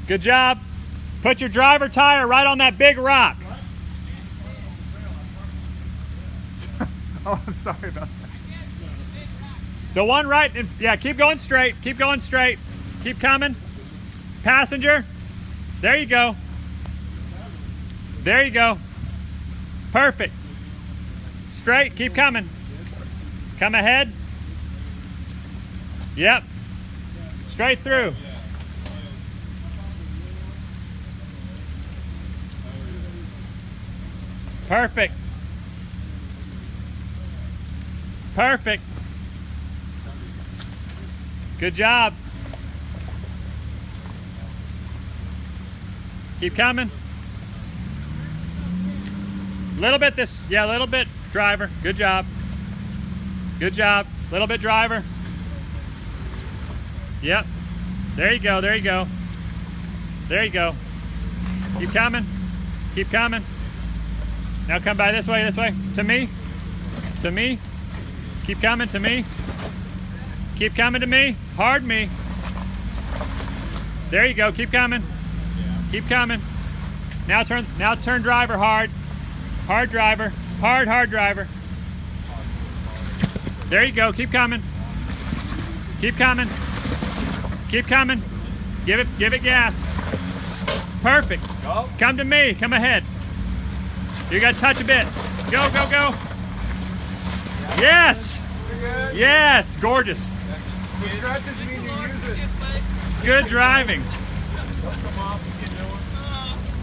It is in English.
Good job. Put your driver tire right on that big rock. Oh, I'm sorry about that. The one right in, yeah, keep going straight. Keep going straight. Keep coming. Passenger. There you go. There you go. Perfect. Straight. Keep coming. Come ahead. Yep. Straight through. Perfect. Perfect. Good job. Keep coming. Little bit this, yeah, a little bit driver. Good job. Good job. Little bit driver. Yep. There you go, there you go. There you go. Keep coming. Keep coming. Now come by this way, to me. To me. Keep coming to me. Keep coming to me. Hard me. There you go. Keep coming. Keep coming. Now turn driver hard. Hard driver. Hard driver. There you go. Keep coming. Keep coming. Keep coming. Give it gas. Perfect. Go. Come to me. Come ahead. You got to touch a bit. Go, go, go. Yes. Yes. Gorgeous. The stretches need to use it. Good driving. Come off.